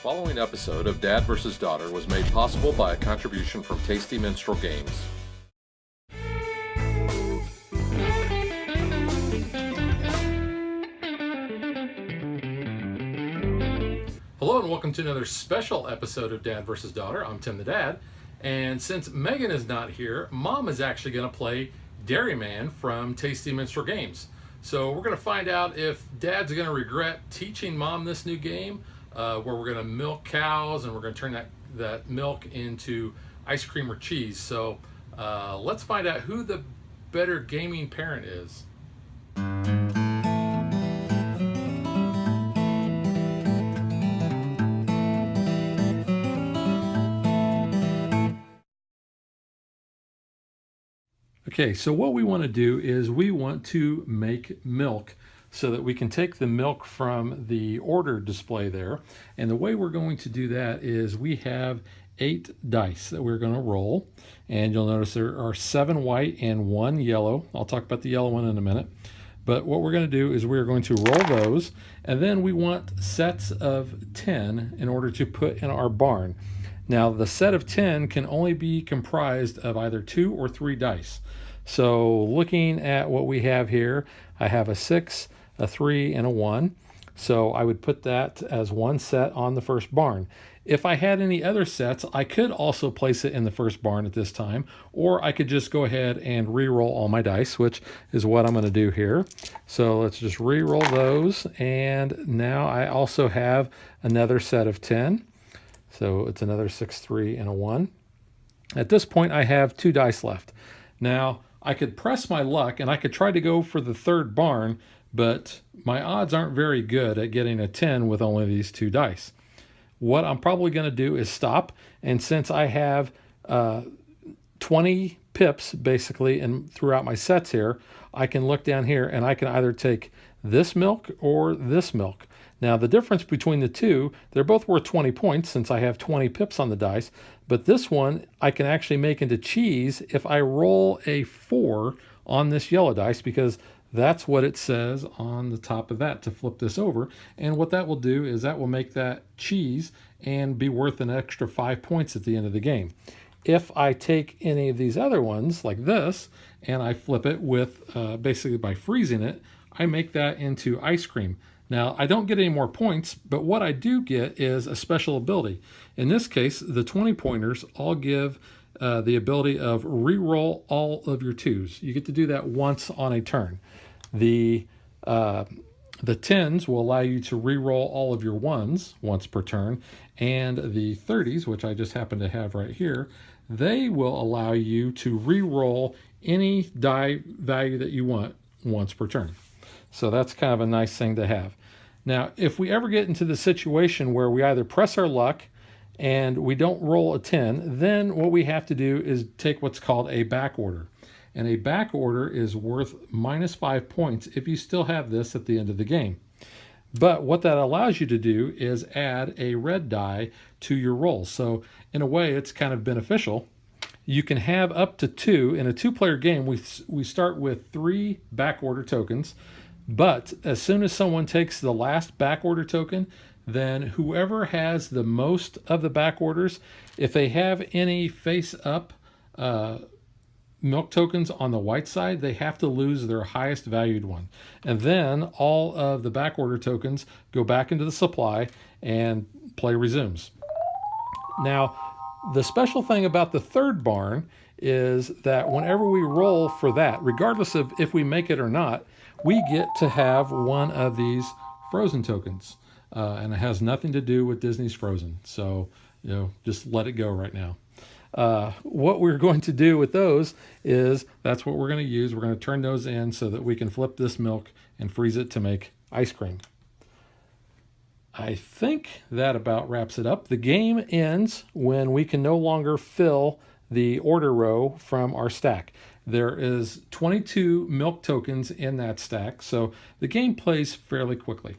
following episode of Dad vs. Daughter was made possible by a contribution from Tasty Minstrel Games. Hello and welcome to another special episode of Dad vs. Daughter. I'm Tim the Dad, and since Megan is not here, Mom is actually going to play Dairyman from Tasty Minstrel Games. So we're going to find out if Dad's going to regret teaching Mom this new game, where we're going to milk cows and we're going to turn that milk into ice cream or cheese. So let's find out who the better gaming parent is. Okay, so what we want to do is we want to make milk so that we can take the milk from the order display there. And the way we're going to do that is we have 8 dice that we're going to roll. And you'll notice there are 7 white and 1 yellow. I'll talk about the yellow one in a minute. But what we're going to do is we're going to roll those. And then we want sets of 10 in order to put in our barn. Now, the set of 10 can only be comprised of either 2 or 3 dice. So looking at what we have here, I have a 6, a 3, and a 1. So I would put that as one set on the first barn. If I had any other sets, I could also place it in the first barn at this time, or I could just go ahead and re-roll all my dice, which is what I'm going to do here. So let's just re-roll those, and now I also have another set of 10. So it's another 6, 3, and a 1. At this point, I have 2 dice left. Now, I could press my luck and I could try to go for the third barn, but my odds aren't very good at getting a 10 with only these 2 dice. What I'm probably going to do is stop, and since I have 20 pips basically and throughout my sets here, I can look down here and I can either take this milk or this milk. Now the difference between the two, they're both worth 20 points since I have 20 pips on the dice, but this one I can actually make into cheese if I roll a 4 on this yellow dice, because that's what it says on the top of that to flip this over. And what that will do is that will make that cheese and be worth an extra 5 points at the end of the game. If I take any of these other ones like this and I flip it with basically by freezing it, I make that into ice cream. Now, I don't get any more points, but what I do get is a special ability. In this case, the 20 pointers all give the ability of re-roll all of your 2s. You get to do that once on a turn. The 10s will allow you to re-roll all of your 1s once per turn, and the 30s, which I just happen to have right here, they will allow you to re-roll any die value that you want once per turn. So that's kind of a nice thing to have. Now, if we ever get into the situation where we either press our luck and we don't roll a 10, then what we have to do is take what's called a back order. And a back order is worth -5 points if you still have this at the end of the game. But what that allows you to do is add a red die to your rolls. So in a way, it's kind of beneficial. You can have up to 2. In a 2-player game, we start with 3 back order tokens. But as soon as someone takes the last back order token, then whoever has the most of the back orders, if they have any face up milk tokens on the white side, they have to lose their highest valued one. And then all of the back order tokens go back into the supply and play resumes. Now, the special thing about the third barn is that whenever we roll for that, regardless of if we make it or not, we get to have one of these Frozen tokens. And it has nothing to do with Disney's Frozen. So, just let it go right now. What we're going to do with those is that's what we're going to use. We're going to turn those in so that we can flip this milk and freeze it to make ice cream. I think that about wraps it up. The game ends when we can no longer fill the order row from our stack. There is 22 milk tokens in that stack, so the game plays fairly quickly.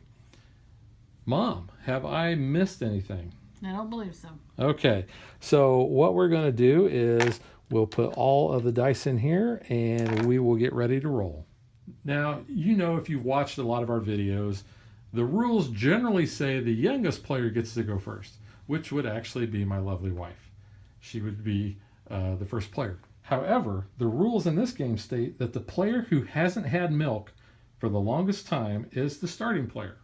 Mom, have I missed anything? I don't believe so. Okay, so what we're going to do is we'll put all of the dice in here and we will get ready to roll. Now, if you've watched a lot of our videos, The rules generally say the youngest player gets to go first, which would actually be my lovely wife. She would be the first player. However, the rules in this game state that the player who hasn't had milk for the longest time is the starting player.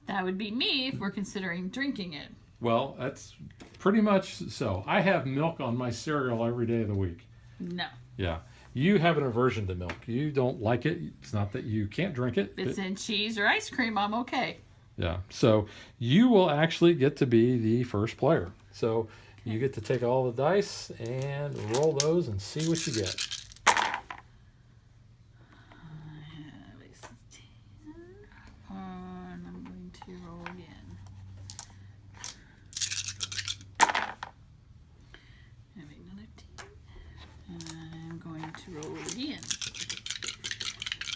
That would be me if we're considering drinking it. Well, that's pretty much so. I have milk on my cereal every day of the week. No. Yeah. You have an aversion to milk. You don't like it. It's not that you can't drink it. If it's in cheese or ice cream, I'm okay. Yeah. So you will actually get to be the first player. So you get to take all the dice and roll those and see what you get. I'm going to roll again. Having another 10. I'm going to roll again.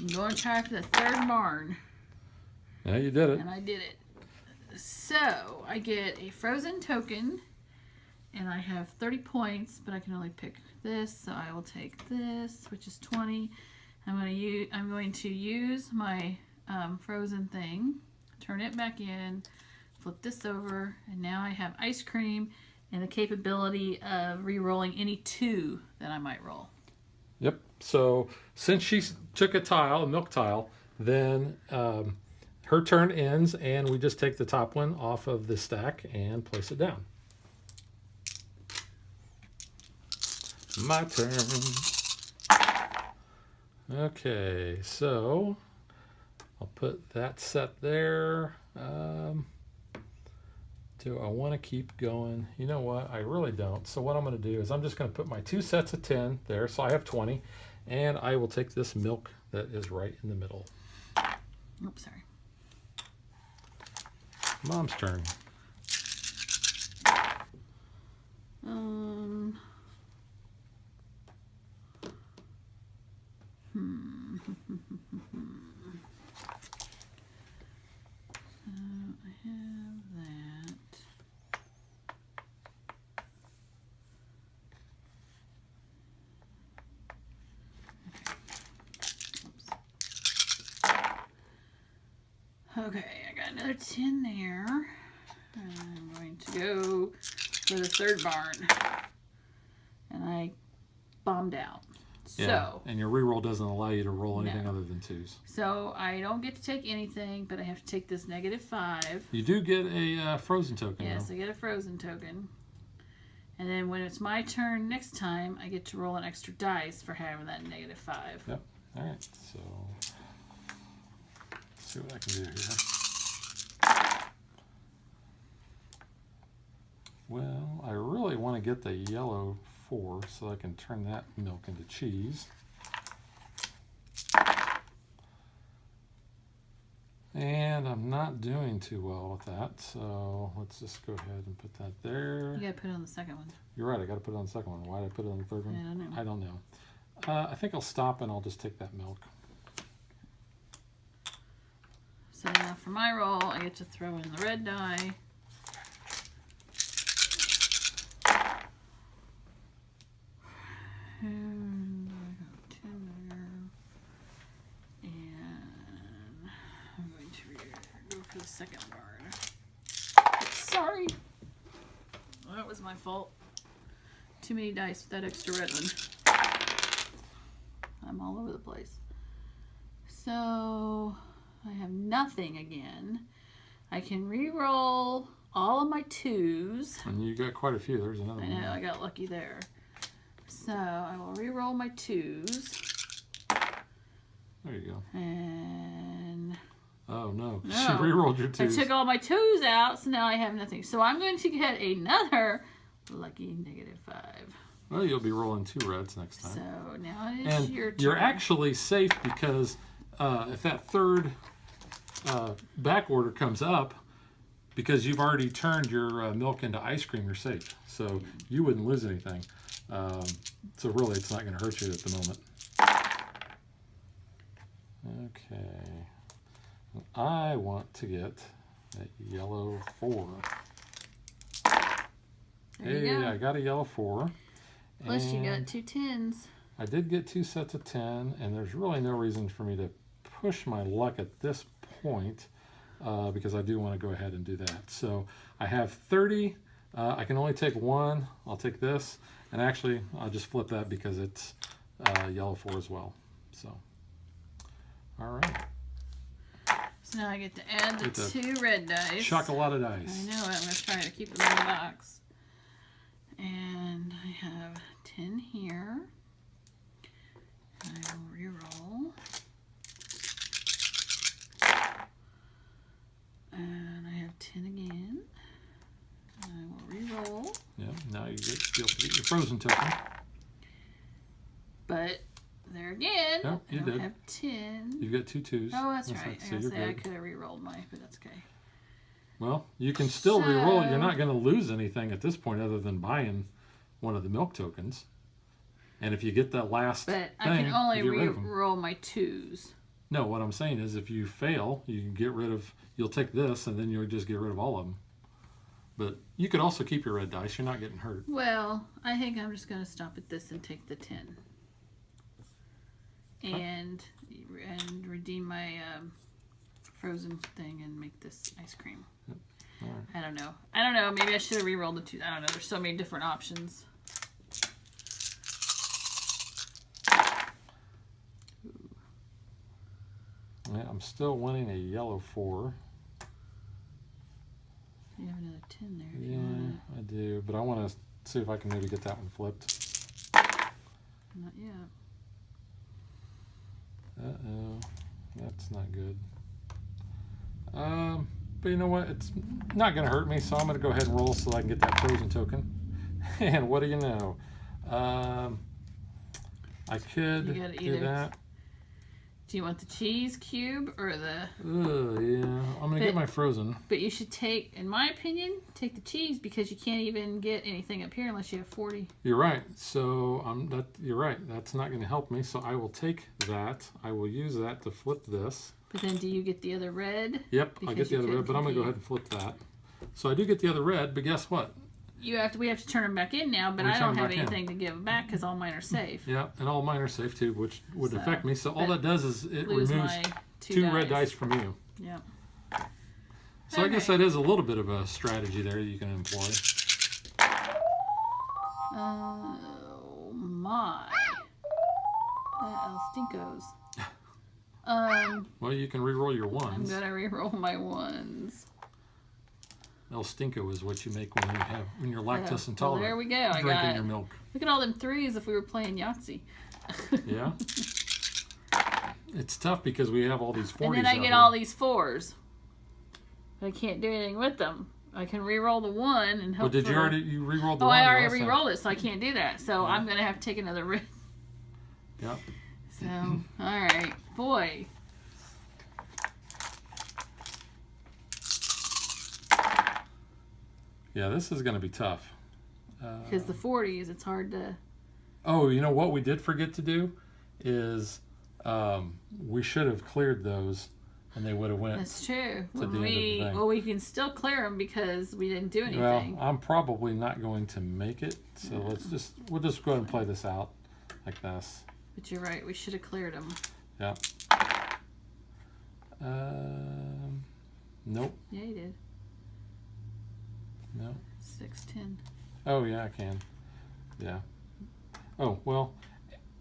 I'm going to try for the third barn. Yeah, you did it. And I did it. So I get a frozen token, and I have 30 points, but I can only pick this, so I will take this, which is 20. I'm going to use my frozen thing, turn it back in, flip this over, and now I have ice cream and the capability of re-rolling any 2 that I might roll. Yep. So since she took a tile, a milk tile, then her turn ends, and we just take the top one off of the stack and place it down. My turn. Okay, so I'll put that set there. Do I want to keep going? You know what? I really don't. So what I'm going to do is I'm just going to put my 2 sets of 10 there, so I have 20, and I will take this milk that is right in the middle. Oops, sorry. Mom's turn. I have that. Okay, I got another 10 there. I'm going to go for the third barn. And I bombed out. Yeah, So, and your reroll doesn't allow you to roll anything No. other than 2s. so I don't get to take anything, but I have to take this -5. You do get a frozen token, Yes, though. I get a frozen token. And then when it's my turn next time, I get to roll an extra dice for having that -5. Yep. All right, so let's see what I can do here. Well, I really want to get the yellow 4 so I can turn that milk into cheese. And I'm not doing too well with that, so let's just go ahead and put that there. You gotta put it on the second one. You're right, I got to put it on the second one. Why did I put it on the third one? I don't know. I don't know. I think I'll stop and I'll just take that milk. So now for my roll, I get to throw in the red die. And I got 10 there. And I'm going to go for the second barn. Sorry. That was my fault. Too many dice with that extra red one. I'm all over the place. So I have nothing again. I can re-roll all of my 2s. And you got quite a few. There's another I one. know, I got lucky there. So I will re-roll my 2s. There you go. And Oh, no. No. She re-rolled your I 2s. took all my 2s out, so now I have nothing. So I'm going to get another lucky -5. Well, you'll be rolling 2 reds next time. So now it is And your turn. you're actually safe because if that third back order comes up, because you've already turned your milk into ice cream, you're safe. So you wouldn't lose anything. So really, it's not going to hurt you at the moment. Okay. I want to get that yellow 4. There you Hey, go. I got a yellow 4. Plus you and got 2 10s. I did get 2 sets of 10, and there's really no reason for me to push my luck at this point. because I do want to go ahead and do that. So I have 30. I can only take one. I'll take this. And actually, I'll just flip that because it's yellow 4 as well. So, all right. So now I get to add the 2 red dice. Chuck a lot of dice. I know it. I'm going to try to keep them in the box. And I have 10 here. I will re-roll. And I have 10 again. I will re-roll. Yeah, now you be able to get your frozen token. But there again, Yep, you I don't did. have 10. You've got 2 2s. Oh, that's right. So I you're say I good. could have re-rolled mine, but that's okay. Well, you can still re-roll. You're So- not going to lose anything at this point other than buying one of the milk tokens. And if you get that last But I thing, can only you get rid of 'em. re-roll my 2s. No, what I'm saying is if you fail, you can get rid of, you'll take this and then you'll just get rid of all of them. But you could also keep your red dice. You're not getting hurt. Well, I think I'm just going to stop at this and take the 10. And redeem my frozen thing and make this ice cream. All right. I don't know. Maybe I should have re-rolled the 2. I don't know. There's so many different options. Yeah, I'm still winning a yellow 4. You have another 10 there. If you Yeah, wanna. I do. But I want to see if I can maybe get that one flipped. Not yet. Uh-oh. That's not good. But you know what? It's not going to hurt me, so I'm going to go ahead and roll so I can get that frozen token. And what do you know? I could You gotta do either- that. Do you want the cheese cube or the... Yeah. I'm going to get my frozen. But you should take, in my opinion, take the cheese because you can't even get anything up here unless you have 40. You're right. So you're right. That's not going to help me. So I will take that. I will use that to flip this. But then do you get the other red? Yep, I Because get the you other red, couldn't but I'm going to go compete. ahead and flip that. So I do get the other red, but guess what? We have to turn them back in now, but We I turn don't 'em have back in. anything to give back because all mine are safe. Yeah, and all mine are safe too, which would So, affect me. So all but that does is it Lose removes my 2 red dice from you. Yeah. So I guess Okay. that is a little bit of a strategy there you can employ. Oh my. That stinkos. Well, you can re-roll your I'm ones. gonna re-roll my ones. El Stinko is what you make when you're lactose Well, intolerant. there we go. I Drinking got your milk. Look at all them 3s if we were playing Yahtzee. Yeah. It's tough because we have all these 40s. And then I out get here. all these 4s. But I can't do anything with them. I can re-roll the 1 and hope But did for... you re-rolled the Oh, one I already last time? re-rolled it, so I can't do that. So Yeah. I'm gonna have to take another red. Yep. So, all right, boy. Yeah, this is going to be tough. Because the 40s, it's hard to... Oh, you know what we did forget to do is we should have cleared those, and they would have went. That's true. the end of the thing. Well, we can still clear them because we didn't do anything. Well, I'm probably not going to make it, so we'll just go ahead and play this out like this. But you're right. We should have cleared them. Yeah. Nope. Yeah, you did. No. 6, 10. Oh yeah, I can. Yeah. Oh well,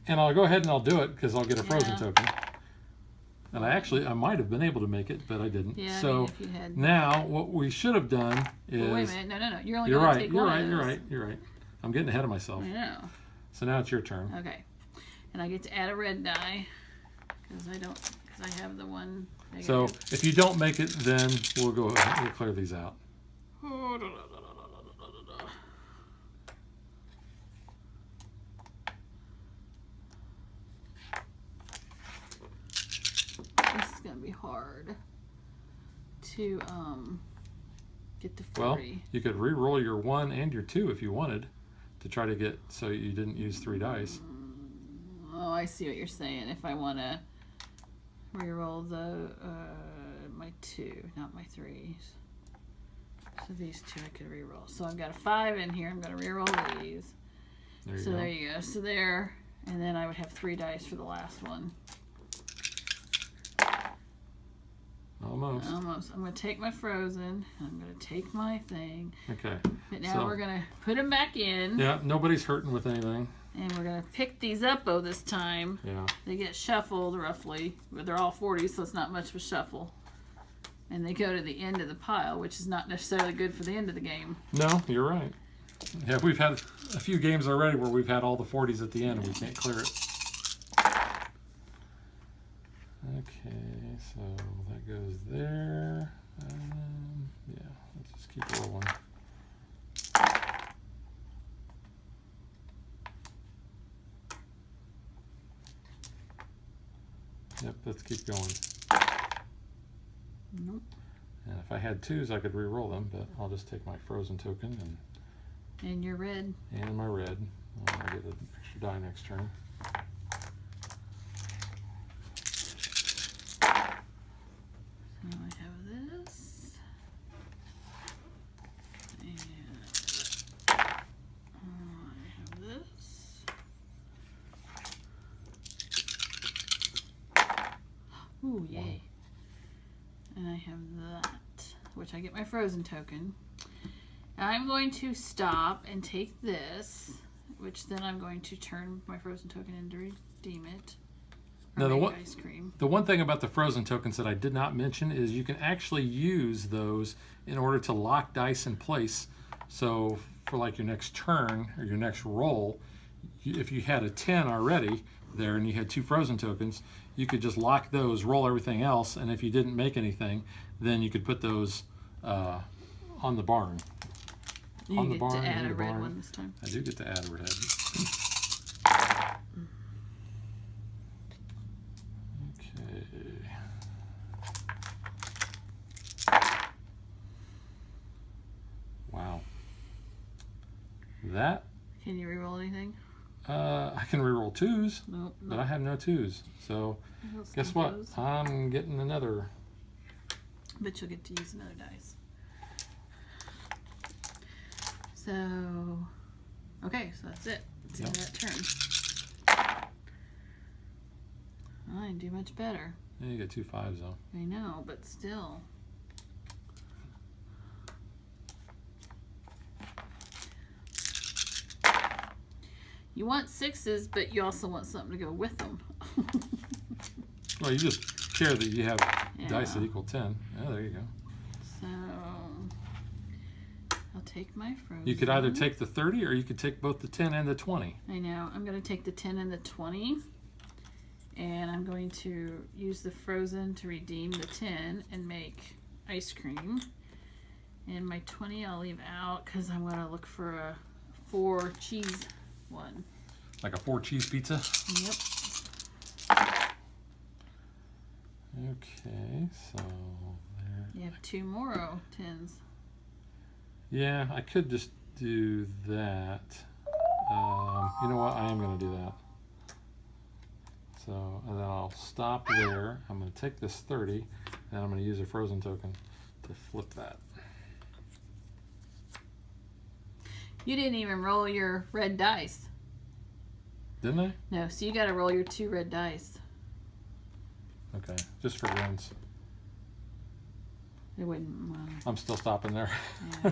and I'll go ahead and I'll do it because I'll get a frozen Yeah. token. And I might have been able to make it, but I didn't. Yeah, I So mean, if you had... now what we should have done is. Well, wait a minute. No. You're only You're going to right. take You're one right. of You're those. right. You're right. I'm getting ahead of myself. I know. So now it's your turn. Okay. And I get to add a red die because I have the one negative. So if you don't make it, then we'll clear these out. This is gonna be hard to get to 40. Well, you could re-roll your 1 and your 2 if you wanted to try to get so you didn't use 3 dice. Oh, I see what you're saying. If I want to re-roll the my 2, not my 3s. So these 2 I could re-roll. So I've got a 5 in here. I'm gonna re-roll these. There you So go. there you go. So there, and then I would have 3 dice for the last one. Oh, Almost. Almost. I'm going to take my frozen. I'm going to take my thing. Okay. But now we're going to put them back in. Yeah, nobody's hurting with anything. And we're going to pick these up, this time. Yeah. They get shuffled roughly. But they're all 40s, so it's not much of a shuffle. And they go to the end of the pile, which is not necessarily good for the end of the game. No, you're right. Yeah, we've had a few games already where we've had all the 40s at the end and we can't clear it. Okay, so that goes there. Yeah, let's just keep rolling. Yep, let's keep going. Nope. And if I had 2s, I could re-roll them, but I'll just take my frozen token And your red. and my red. I'll get an extra die next turn. So I have this. And I have this. Ooh, yay. And I have that, which I get my frozen token. I'm going to stop and take this, which then I'm going to turn my frozen token into redeem it. Now, Ice cream. the one thing about the frozen tokens that I did not mention is you can actually use those in order to lock dice in place. So for like your next turn or your next roll, if you had a 10 already there and you had 2 frozen tokens, you could just lock those, roll everything else, and if you didn't make anything, then you could put those on the barn. You get to add a red one this time. I do get to add a red. Okay. Wow. That. Can you reroll anything? I can reroll 2s, Nope. but I have no 2s. So guess what? I'm getting another. But you'll get to use another dice. So, okay, so that's it. It's the end of that turn. I didn't do much better. Yeah, you get 2 5s though. I know, but still. You want 6s, but you also want something to go with them. Well, you just care that you have dice that equal 10. Yeah, there you go. So, I'll take my frozen. You could either take the 30 or you could take both the 10 and the 20. I know. I'm going to take the 10 and the 20. And I'm going to use the frozen to redeem the 10 and make ice cream. And my 20 I'll leave out because I'm going to look for a 4 cheese one. Like a 4 cheese pizza? Yep. Okay, so there. You have 2 more 10s. Yeah, I could just do that. You know what? I am going to do that. So, and then I'll stop there. I'm going to take this 30, and I'm going to use a frozen token to flip that. You didn't even roll your red dice. Didn't I? No, so you got to roll your 2 red dice. Okay, just for once. It wouldn't, well, I'm still stopping there. yeah.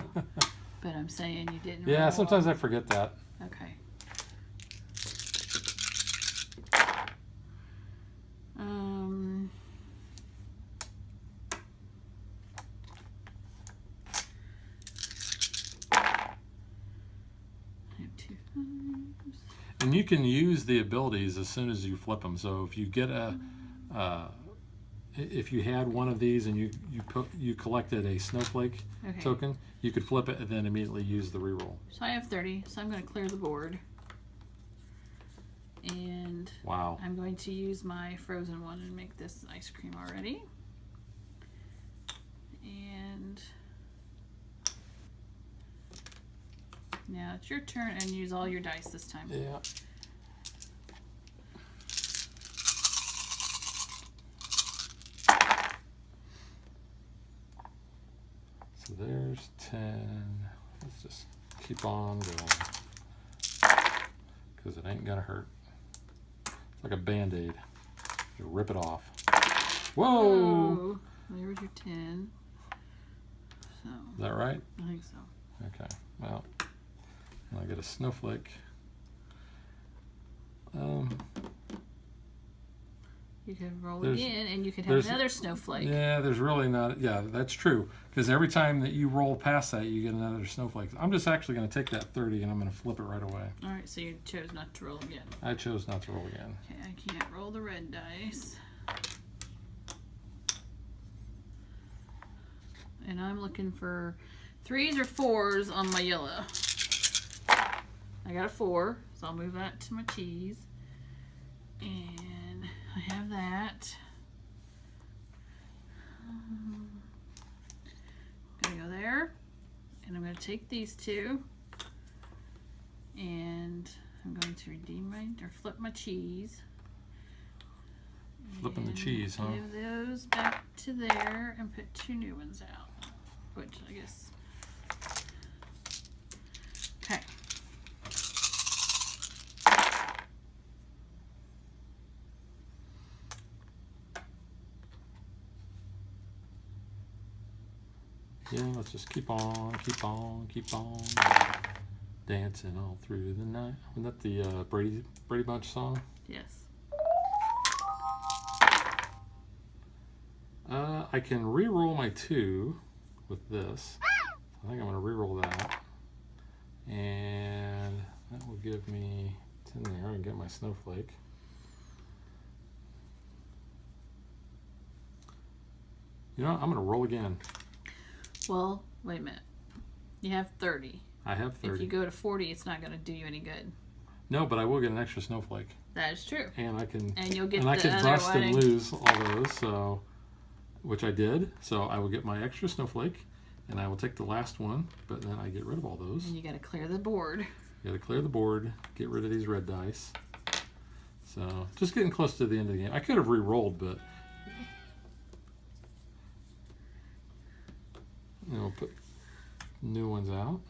But I'm saying you didn't Yeah, roll. sometimes I forget that. Okay. I have 2 5s. And you can use the abilities as soon as you flip them. So if you get a, if you had one of these and you collected a snowflake token, you could flip it and then immediately use the reroll. So I have 30, so I'm going to clear the board. And wow. I'm going to use my frozen one and make this ice cream already. And now it's your turn and use all your dice this time. Yeah. So there's 10. Let's just keep on going. Because it ain't gonna hurt. It's like a Band-Aid. You rip it off. Whoa! Oh, There was your 10. So. Is that right? I think so. Okay. Well, and I get a snowflake. You could roll There's- again, and you could have another snowflake. Yeah, there's really not. Yeah, that's true. Because every time that you roll past that, you get another snowflake. I'm just actually going to take that 30 and I'm going to flip it right away. All right, so you chose not to roll again. I chose not to roll again. Okay, I can't roll the red dice. And I'm looking for 3s or 4s on my yellow. I got a 4, so I'll move that to my cheese. And I have that. Gonna go there. And I'm gonna take these two. And I'm going to redeem or flip my cheese. Flipping the And cheese, huh? give those back to there and put 2 new ones out. Which I guess. Okay. Yeah, let's just keep on dancing all through the night. Wasn't that the Brady Bunch song? Yes. I can re-roll my 2 with this. I think I'm going to re-roll that. And that will give me 10 there and get my snowflake. You know what? I'm going to roll again. Well, wait a minute. You have 30. I have 30. If you go to 40, it's not going to do you any good. No, but I will get an extra snowflake. That is true. And I can And you'll get I the could other bust one. and lose all those, so which I did. So I will get my extra snowflake, and I will take the last one, but then I get rid of all those. And you got to clear the board. You got to clear the board, get rid of these red dice. So just getting close to the end of the game. I could have re-rolled, but we'll put new ones out.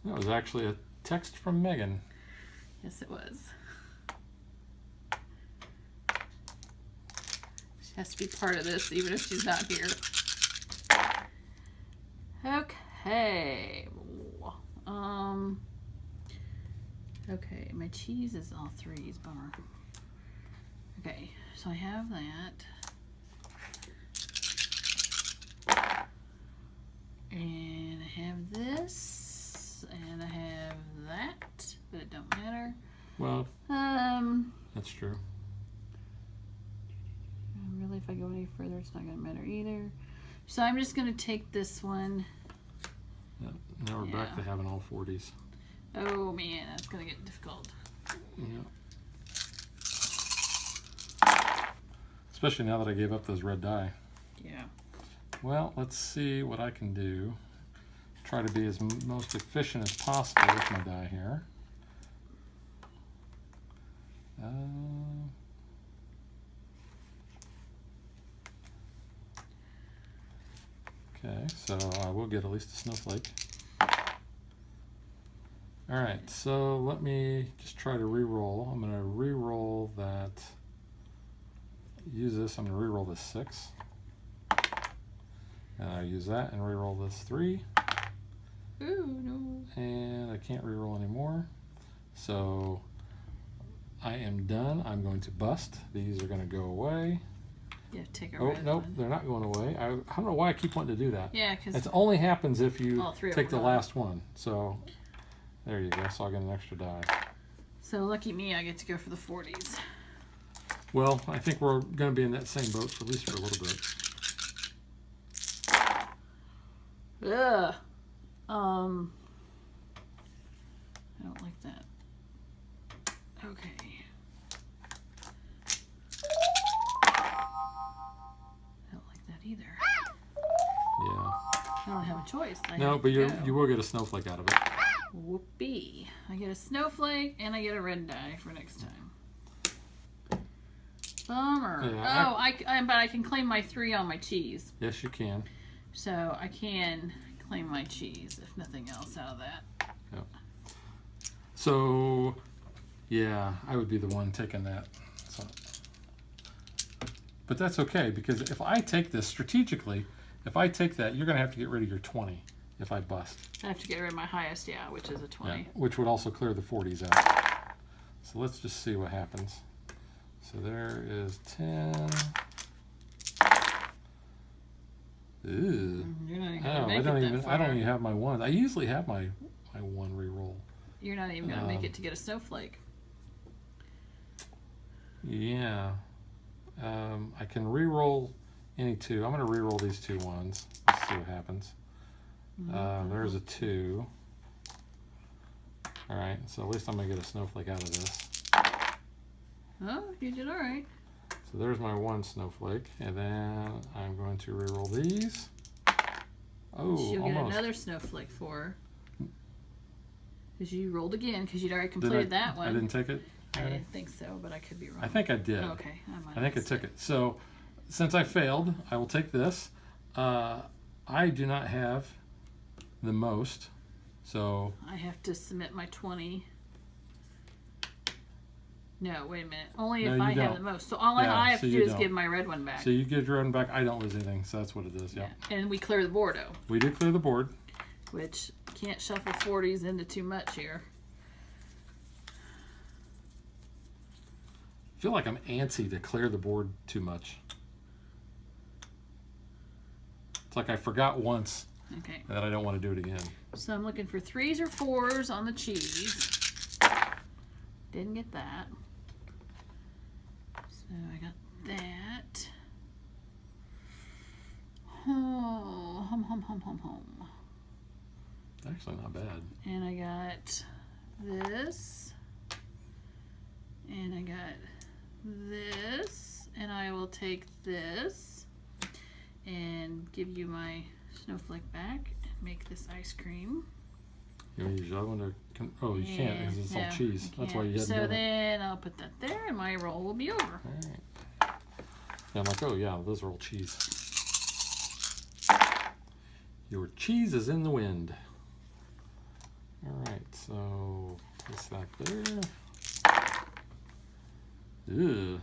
That was actually a text from Megan. Yes, it was. She has to be part of this, even if she's not here. Okay. Okay, my cheese is all 3s, bummer. Okay, so I have that. And I have this, and I have that, but it don't matter. Well, that's true. Really, if I go any further, it's not going to matter either. So I'm just going to take this one. Yeah, now we're back to having all 40s. Oh man, that's going to get difficult. Yeah. Especially now that I gave up those red die. Yeah. Well, let's see what I can do. Try to be as most efficient as possible with my die here. Okay, so I will get at least a snowflake. Alright, so let me just try to re-roll. I'm going to re-roll that. Use this, I'm going to re-roll this 6. And I use that and re-roll this 3. Ooh, no. And I can't re-roll anymore. So I am done. I'm going to bust. These are going to go away. You have to take a Oh, red nope, one. they're not going away. I don't know why I keep wanting to do that. Yeah, because It only happens if you all 3 of take the them are last one. So there you go. So I'll get an extra die. So lucky me, I get to go for the 40s. Well, I think we're going to be in that same boat for at least for a little bit. Ugh. I don't like that. Okay. I don't like that either. Yeah. I don't have a choice. I No, have but to go. you will get a snowflake out of it. Whoopee. I get a snowflake and I get a red die for next time. Bummer. Yeah, But I can claim my 3 on my cheese. Yes, you can. So I can claim my cheese, if nothing else, out of that. Yep. So, yeah, I would be the one taking that. So, But that's okay, because if I take this strategically, if I take that, you're going to have to get rid of your 20 if I bust. I have to get rid of my highest, yeah, which is a 20. Yeah, which would also clear the 40s out. So let's just see what happens. So there is 10. Ooh. You're not even Oh, gonna make it that far. I don't even have my ones. I usually have my one reroll. You're not even gonna make it to get a snowflake. Yeah. I can reroll any two. I'm gonna reroll these two ones. Let's see what happens. There's a 2. All right, so at least I'm gonna get a snowflake out of this. Oh, you did all right. So there's my 1 snowflake, and then I'm going to reroll these. Oh, She'll almost. get another snowflake for her. Because you rolled again, because you'd already completed that one. I didn't take it? I didn't think so, but I could be wrong. I think I did. Okay, I think I took it. So since I failed, I will take this. I do not have the most, so I have to submit my 20. No, wait a minute. Only No, if you I have don't. the most. So all Yeah, I have so to you do is don't. give my red one back. so you get your own back. I don't lose anything, so that's what it is. Yeah. And we clear the Bordeaux, We do clear the board. which can't shuffle 40s into too much here. I feel like I'm antsy to clear the board too much. It's like I forgot once Okay. that I don't want to do it again. So I'm looking for 3s or 4s on the cheese. Didn't get that. So I got that. Oh, hum. Actually, not bad. And I got this. And I got this. And I will take this and give you my snowflake back and make this ice cream. You want to use your other one to? Oh, you can't because it's all cheese. That's why you hadn't So done it. then I'll put that there, and my roll will be over. All right. Yeah, I'm like, oh yeah, those are all cheese. Your cheese is in the wind. All right, so place that there. Ew.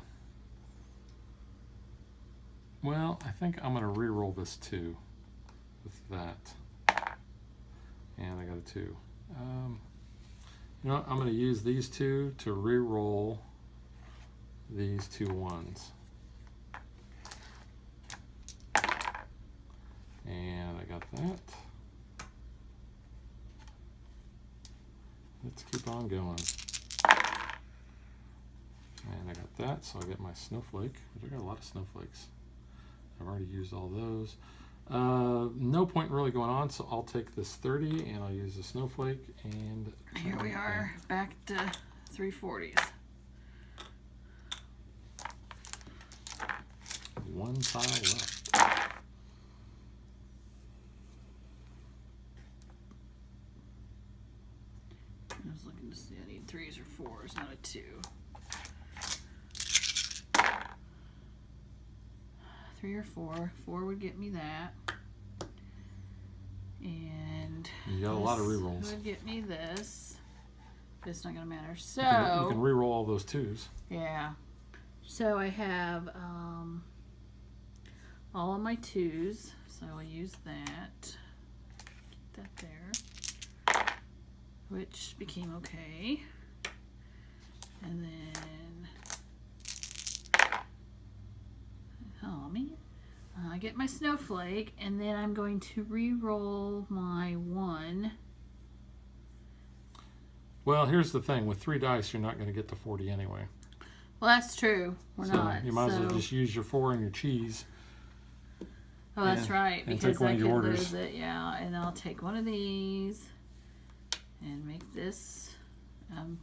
Well, I think I'm gonna re-roll this 2 with that, and I got a 2. You know what? I'm gonna use these 2 to re-roll these 2 ones. And I got that. Let's keep on going. And I got that, so I get my snowflake, which I got a lot of snowflakes. I've already used all those. No point really going on, so I'll take this 30 and I'll use the snowflake. And Here we are, back to 340s. 1 tile left. I was looking to see, I need 3s or 4s, not a 2. 3 or 4. 4 would get me that. And You got a lot of this rerolls. would get me this. But it's not going to matter. So, You can re-roll all those 2s. yeah. So I have all of my 2s. So I will use that. Keep that there. Which became okay. And then, oh me, I get my snowflake, and then I'm going to re-roll my 1. Well, here's the thing. With 3 dice, you're not going to get to 40 anyway. Well, that's true. We're So not. you might as well so- just use your 4 and your cheese. Oh, that's and- right. and Because take one I of could your orders. lose it. Yeah, and I'll take one of these and make this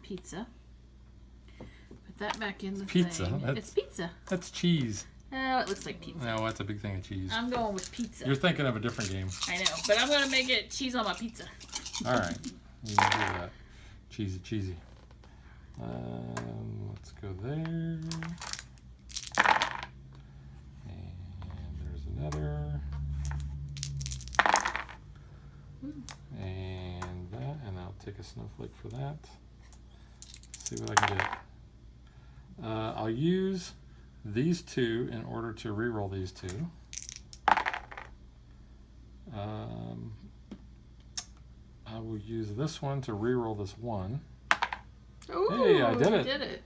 pizza. Put that back in the Pizza? thing. That's- It's pizza. That's cheese. Oh, it looks like pizza. No, that's a big thing of cheese. I'm going with pizza. You're thinking of a different game. I know, but I'm gonna make it cheese on my pizza. All right. You can do that. Cheesy. Let's go there. And there's another. And that. And I'll take a snowflake for that. Let's see what I can get. I'll use these two in order to re-roll these two. I will use this one to re-roll this one. Ooh, hey, I did you it. did it.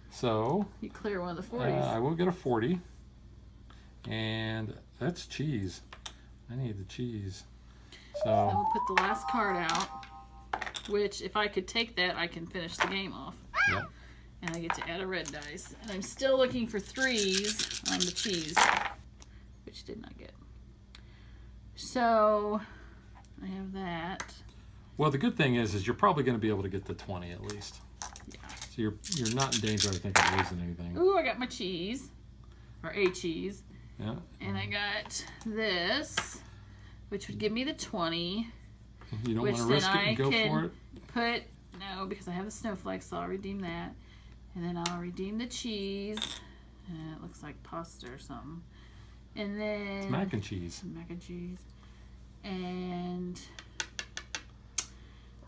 So You clear one of the 40s. I will get a 40. And that's cheese. I need the cheese. So we'll put the last card out, which if I could take that, I can finish the game off. Yep. And I get to add a red dice. And I'm still looking for 3s on the cheese, which did not get. So I have that. Well, the good thing is you're probably going to be able to get to 20 at least. Yeah. So you're not in danger, I think, of losing anything. Ooh, I got my cheese, or a cheese. Yeah. And I got this, which would give me the 20. You don't which want to risk it then and go I can for it? put, no, because I have the snowflakes, so I'll redeem that. And then I'll redeem the cheese. It looks like pasta or something. And then It's mac and cheese. Mac and cheese. And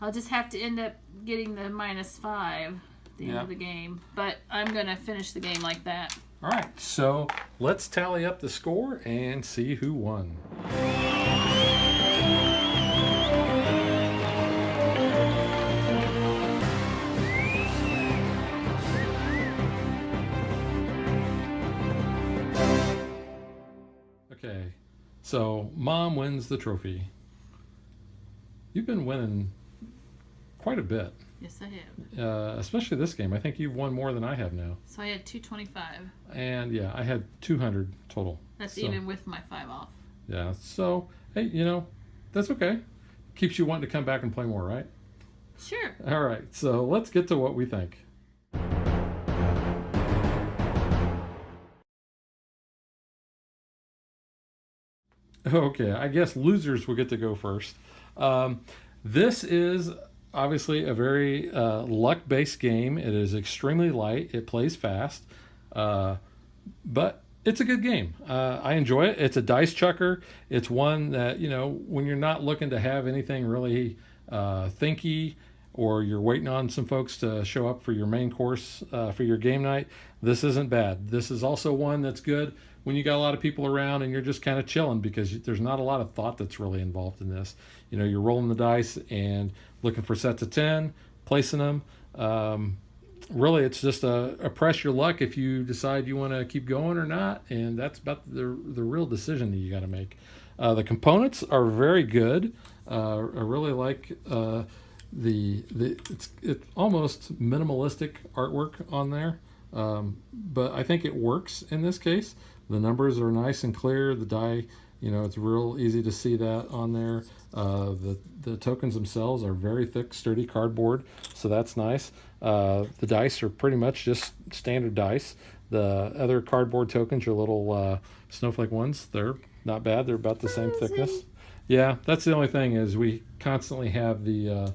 I'll just have to end up getting the -5 at the end of the game. But I'm going to finish the game like that. All right, so let's tally up the score and see who won. Okay, so Mom wins the trophy. You've been winning quite a bit, Yes, I have. especially this game. I think you've won more than I have now. So I had 225. And yeah, I had 200 total. That's So, even with my 5 off. Yeah, so, hey, that's okay. Keeps you wanting to come back and play more, right? Sure. All right, so let's get to what we think. Okay, I guess losers will get to go first. This is obviously a very luck-based game. It is extremely light. It plays fast, but it's a good game. I enjoy it. It's a dice chucker. It's one that, when you're not looking to have anything really thinky, or you're waiting on some folks to show up for your main course for your game night, this isn't bad. This is also one that's good when you got a lot of people around and you're just kind of chilling, because there's not a lot of thought that's really involved in this. You're rolling the dice and looking for sets of 10, placing them. Really, it's just a press your luck if you decide you want to keep going or not, and that's about the real decision that you got to make. The components are very good. I really like it's almost minimalistic artwork on there, but I think it works in this case. The numbers are nice and clear. The die, it's real easy to see that on there. The tokens themselves are very thick, sturdy cardboard, so that's nice. The dice are pretty much just standard dice. The other cardboard tokens are little snowflake ones. They're not bad. They're about the same thickness. Yeah, that's the only thing, is we constantly have the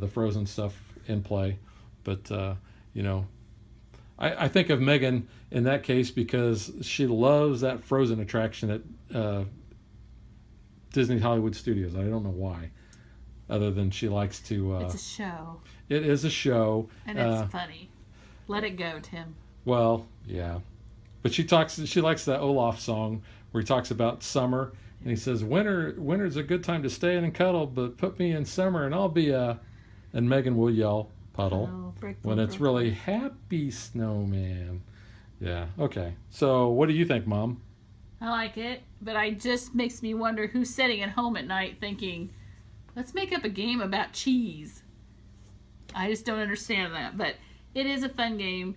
frozen stuff in play. But, I think of Megan in that case because she loves that Frozen attraction at Disney Hollywood Studios. I don't know why, other than she likes to... it's a show. It is a show. And it's funny. Let it go, Tim. Well, yeah. But she likes that Olaf song where he talks about summer, and he says, winter's a good time to stay in and cuddle, but put me in summer and I'll be a... And Megan will yell, puddle, when it's really happy snowman. Yeah, okay. So what do you think, Mom? I like it, but it just makes me wonder who's sitting at home at night thinking, let's make up a game about cheese. I just don't understand that, but it is a fun game,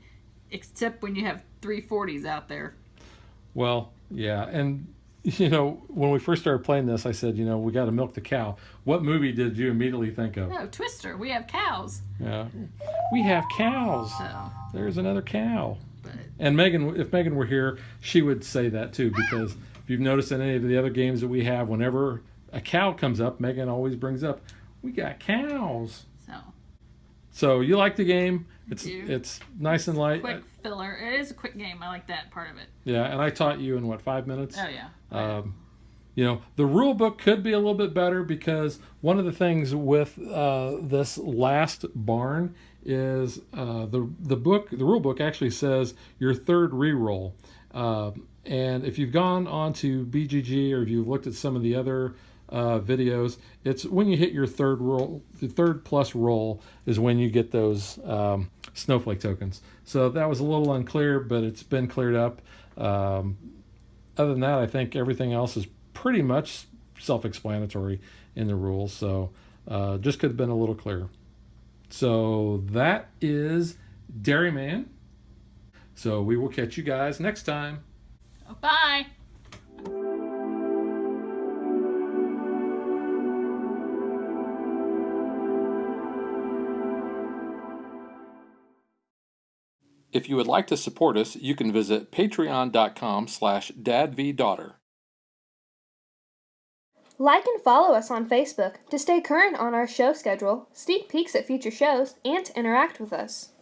except when you have 340s out there. Well, yeah, and when we first started playing this, I said, we got to milk the cow. What movie did you immediately think of? Oh, Twister. We have cows. Yeah, we have cows. So, There's another cow. but And Megan, if Megan were here, she would say that too, because if you've noticed in any of the other games that we have, whenever a cow comes up, Megan always brings up, we got cows. So you like the game. It's nice and light. Quick filler. It is a quick game. I like that part of it. Yeah, and I taught you in 5 minutes? Oh, yeah. The rule book could be a little bit better, because one of the things with this last barn is the rule book actually says your third re-roll. And if you've gone on to BGG, or if you've looked at some of the other videos, it's when you hit your third roll, the third plus roll is when you get those snowflake tokens. So that was a little unclear, but it's been cleared up. Other than that, I think everything else is pretty much self-explanatory in the rules. So just could have been a little clearer. So that is Dairyman. So we will catch you guys next time. Bye. If you would like to support us, you can visit patreon.com/dadvdaughter. Like and follow us on Facebook to stay current on our show schedule, sneak peeks at future shows, and to interact with us.